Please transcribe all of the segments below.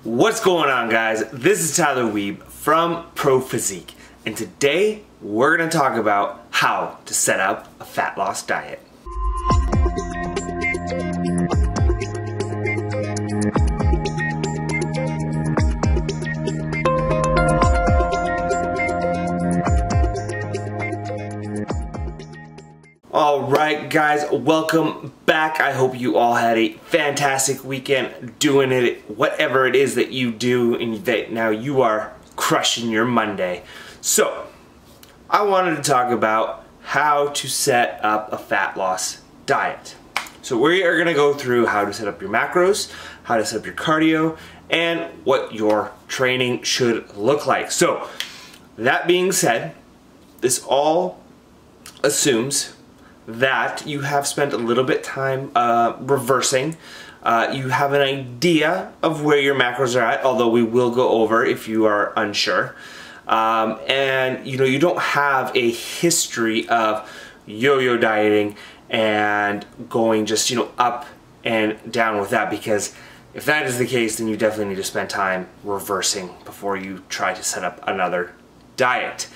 What's going on, guys? This is Tyler Wiebe from Pro Physique, and today we're going to talk about how to set up a fat loss diet. Alright guys, welcome back. I hope you all had a fantastic weekend doing it, whatever it is that you do, and that now you are crushing your Monday. So, I wanted to talk about how to set up a fat loss diet. So we are going to go through how to set up your macros, how to set up your cardio, and what your training should look like. So, that being said, this all assumes that you have spent a little bit time reversing. You have an idea of where your macros are at, although we will go over if you are unsure. And you don't have a history of yo-yo dieting and going just up and down with that, because if that is the case, then you definitely need to spend time reversing before you try to set up another diet.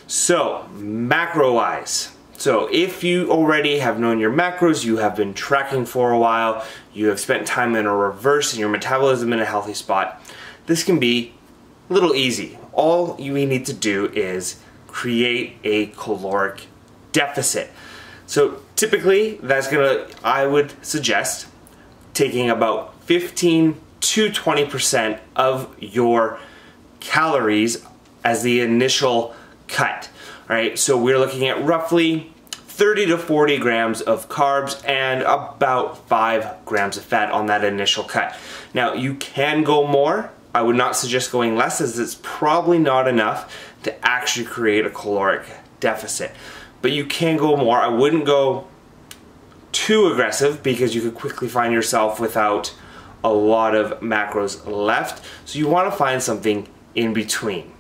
So macro-wise, so if you already have known your macros, you have been tracking for a while, you have spent time in a reverse and your metabolism in a healthy spot, this can be a little easy. All you need to do is create a caloric deficit. So typically I would suggest taking about 15 to 20% of your calories as the initial cut. Alright, so we're looking at roughly 30 to 40 grams of carbs and about 5 grams of fat on that initial cut. Now, you can go more. I would not suggest going less, as it's probably not enough to actually create a caloric deficit. But you can go more. I wouldn't go too aggressive, because you could quickly find yourself without a lot of macros left. So you want to find something in between.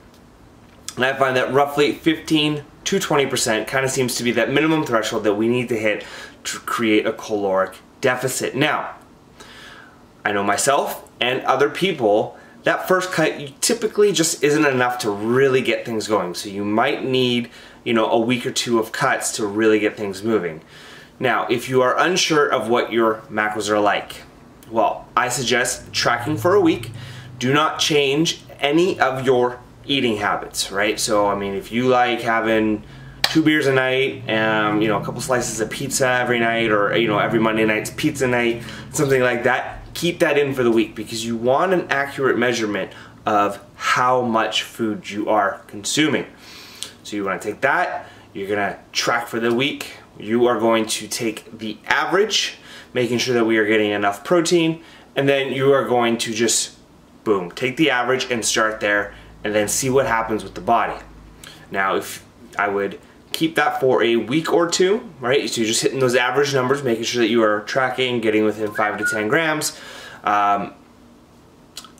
And I find that roughly 15 to 20% kind of seems to be that minimum threshold that we need to hit to create a caloric deficit. Now, I know myself and other people, that first cut typically just isn't enough to really get things going. So you might need, a week or two of cuts to really get things moving. Now, if you are unsure of what your macros are like, well, I suggest tracking for a week. Do not change any of your eating habits, right? So, I mean, if you like having 2 beers a night and, a couple slices of pizza every night, or, every Monday night's pizza night, something like that, keep that in for the week, because you want an accurate measurement of how much food you are consuming. So you want to take that, you're going to track for the week, you are going to take the average, making sure that we are getting enough protein, and then you are going to just, boom, take the average and start there, and then see what happens with the body. Now, if I would keep that for a week or two, right? So you're just hitting those average numbers, making sure that you are tracking, getting within 5 to 10 grams. And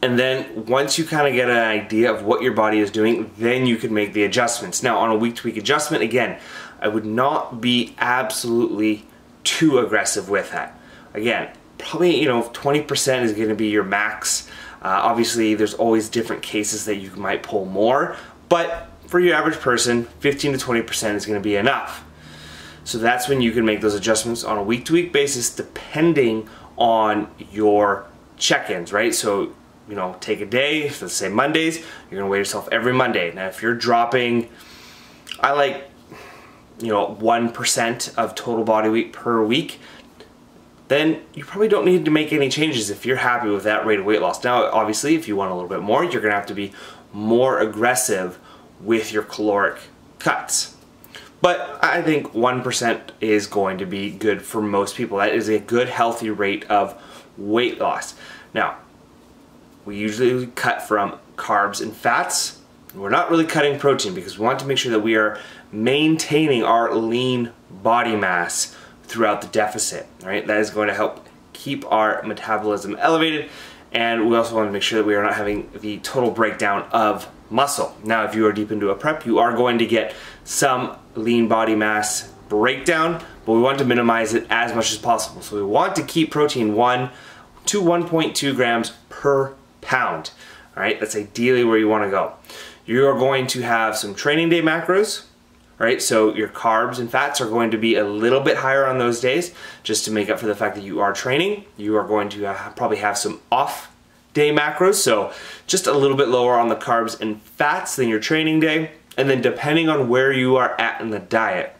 then once you kind of get an idea of what your body is doing, then you can make the adjustments. Now, on a week-to-week adjustment, again, I would not be absolutely too aggressive with that. Again, probably 20% is going to be your max. Obviously, there's always different cases that you might pull more, but for your average person, 15 to 20% is going to be enough. So that's when you can make those adjustments on a week-to-week basis, depending on your check-ins, right? So, take a day, let's say Mondays, you're going to weigh yourself every Monday. Now, if you're dropping, I like, 1% of total body weight per week, then you probably don't need to make any changes if you're happy with that rate of weight loss. Now, obviously, if you want a little bit more, you're going to have to be more aggressive with your caloric cuts. But I think 1% is going to be good for most people. That is a good, healthy rate of weight loss. Now, we usually cut from carbs and fats. We're not really cutting protein, because we want to make sure that we are maintaining our lean body mass throughout the deficit, right? That is going to help keep our metabolism elevated, and we also want to make sure that we are not having the total breakdown of muscle. Now, if you are deep into a prep, you are going to get some lean body mass breakdown, but we want to minimize it as much as possible. So we want to keep protein 1 to 1.2 grams per pound. All right, that's ideally where you want to go. You are going to have some training day macros. Right, so your carbs and fats are going to be a little bit higher on those days, just to make up for the fact that you are training. You are going to probably have some off day macros, so just a little bit lower on the carbs and fats than your training day. And then depending on where you are at in the diet,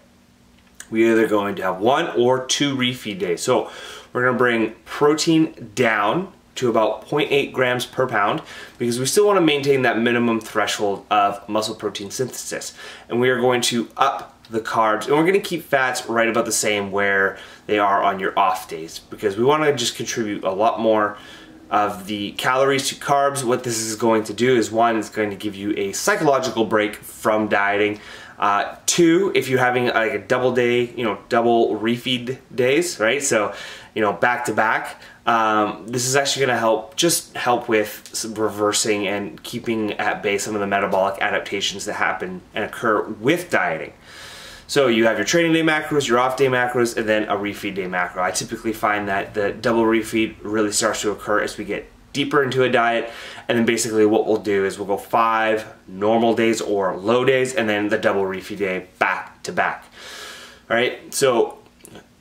we're either going to have 1 or 2 refeed days. So we're going to bring protein down to about 0.8 grams per pound, because we still want to maintain that minimum threshold of muscle protein synthesis. And we are going to up the carbs, and we're going to keep fats right about the same where they are on your off days, because we want to just contribute a lot more of the calories to carbs. What this is going to do is, 1, it's going to give you a psychological break from dieting. 2, if you're having like a double day, double refeed days, right? So, back to back. This is actually going to help with some reversing and keeping at bay some of the metabolic adaptations that happen and occur with dieting. So you have your training day macros, your off day macros, and then a refeed day macro. I typically find that the double refeed really starts to occur as we get deeper into a diet, and then basically what we'll do is we'll go 5 normal days or low days, and then the double refeed day back to back. All right, so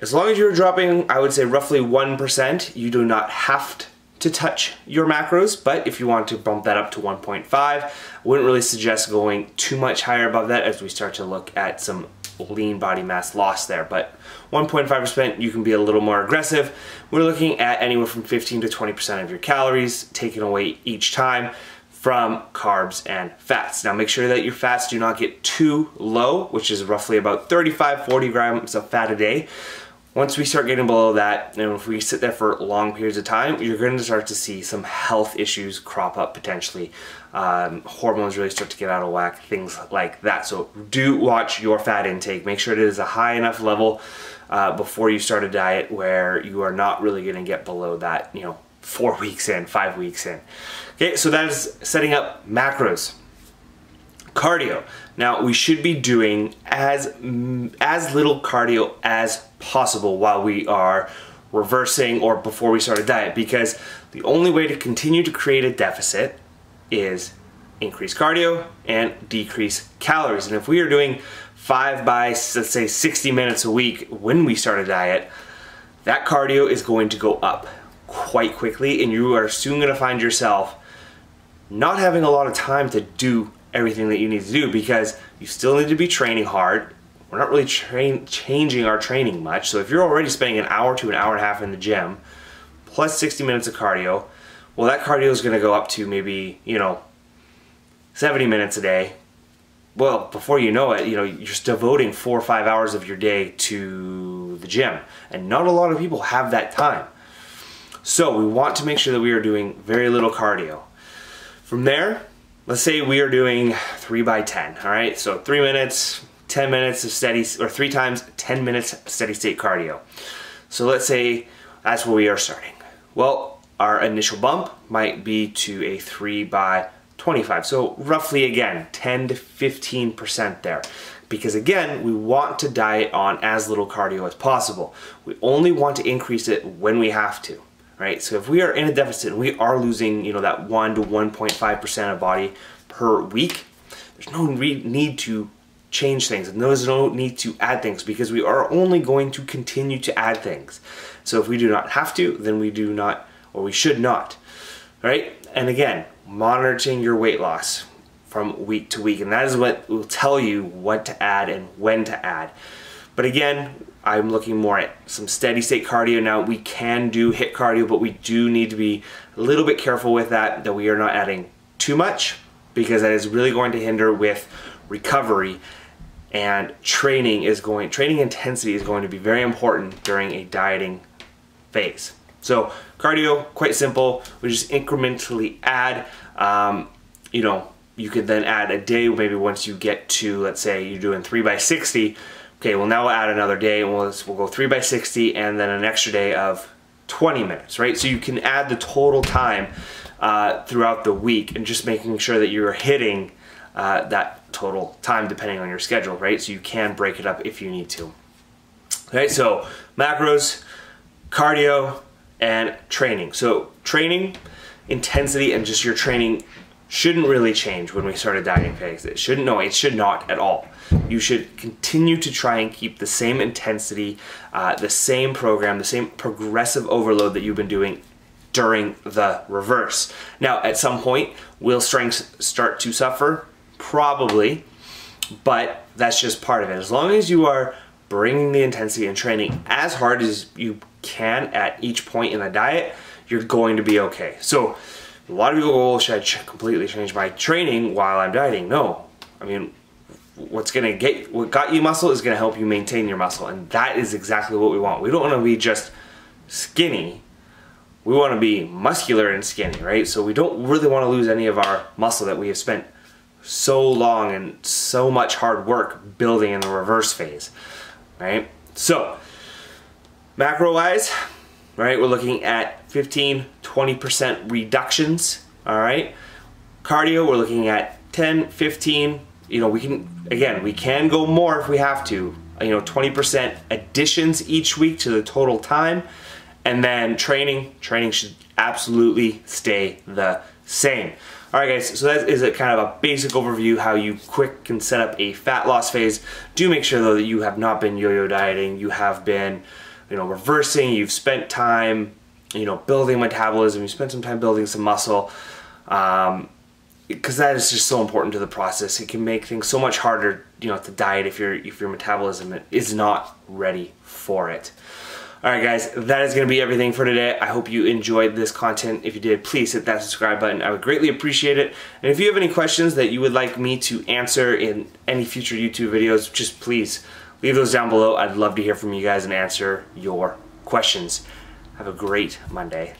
as long as you're dropping, I would say roughly 1%, you do not have to touch your macros, but if you want to bump that up to 1.5, I wouldn't really suggest going too much higher above that as we start to look at some lean body mass loss there. But 1.5%, you can be a little more aggressive. We're looking at anywhere from 15 to 20% of your calories taken away each time from carbs and fats. Now make sure that your fats do not get too low, which is roughly about 35-40 grams of fat a day. Once we start getting below that, and if we sit there for long periods of time, you're going to start to see some health issues crop up potentially. Hormones really start to get out of whack, things like that. So do watch your fat intake. Make sure it is a high enough level before you start a diet where you are not really going to get below that, 4 weeks in, 5 weeks in. Okay, so that is setting up macros. Cardio. Now we should be doing as little cardio as possible while we are reversing or before we start a diet, because the only way to continue to create a deficit is increase cardio and decrease calories. And if we are doing 5 by, let's say, 60 minutes a week when we start a diet, that cardio is going to go up quite quickly, and you are soon going to find yourself not having a lot of time to do everything that you need to do, because you still need to be training hard. We're not really changing our training much. So if you're already spending an hour to an hour and a half in the gym, plus 60 minutes of cardio, well, that cardio is going to go up to maybe, 70 minutes a day. Well, before you know it, you're just devoting 4 or 5 hours of your day to the gym. And not a lot of people have that time. So we want to make sure that we are doing very little cardio. From there, let's say we are doing 3 by 10, all right? So 3 minutes, 10 minutes of steady, or 3 times 10 minutes steady state cardio. So let's say that's where we are starting. Well, our initial bump might be to a 3 by 25. So roughly, again, 10 to 15% there. Because again, we want to diet on as little cardio as possible. We only want to increase it when we have to. Right? So if we are in a deficit and we are losing, that 1 to 1.5% of body per week, there's no need to change things, and there's no need to add things, because we are only going to continue to add things. So if we do not have to, then we do not, or we should not. Right? And again, monitoring your weight loss from week to week, and that is what will tell you what to add and when to add. But again, I'm looking more at some steady state cardio. Now we can do HIIT cardio, but we do need to be a little bit careful with that we are not adding too much, because that is really going to hinder with recovery, and training intensity is going to be very important during a dieting phase. So cardio, quite simple. We just incrementally add, you could then add a day, maybe once you get to, let's say you're doing 3 by 60, okay, well now we'll add another day, and we'll go 3 by 60 and then an extra day of 20 minutes, right? So you can add the total time throughout the week, and just making sure that you're hitting that total time depending on your schedule, right? So you can break it up if you need to. Okay, so macros, cardio, and training. So training, intensity and just your training shouldn't really change when we start a dieting phase. It should not at all. You should continue to try and keep the same intensity, the same program, the same progressive overload that you've been doing during the reverse. Now, at some point, will strength start to suffer? Probably, but that's just part of it. As long as you are bringing the intensity and training as hard as you can at each point in the diet, you're going to be okay. So a lot of people go, well, should I completely change my training while I'm dieting? No. I mean, what got you muscle is going to help you maintain your muscle, and that is exactly what we want. We don't want to be just skinny. We want to be muscular and skinny, right? So we don't really want to lose any of our muscle that we have spent so long and so much hard work building in the reverse phase, right? So macro wise, right, we're looking at 15-20% reductions, all right? Cardio, we're looking at 10, 15, you know, we can go more if we have to, you know, 20% additions each week to the total time. And then training should absolutely stay the same. All right, guys, so that is a kind of a basic overview how you quick can set up a fat loss phase. Do make sure though that you have not been yo-yo dieting. You have been, you know, reversing. You've spent time, you know, building metabolism. You spent some time building some muscle, because that is just so important to the process. It can make things so much harder, you know, to diet if your metabolism is not ready for it. All right, guys, that is going to be everything for today. I hope you enjoyed this content. If you did, please hit that subscribe button. I would greatly appreciate it. And if you have any questions that you would like me to answer in any future YouTube videos, just please leave those down below. I'd love to hear from you guys and answer your questions. Have a great Monday.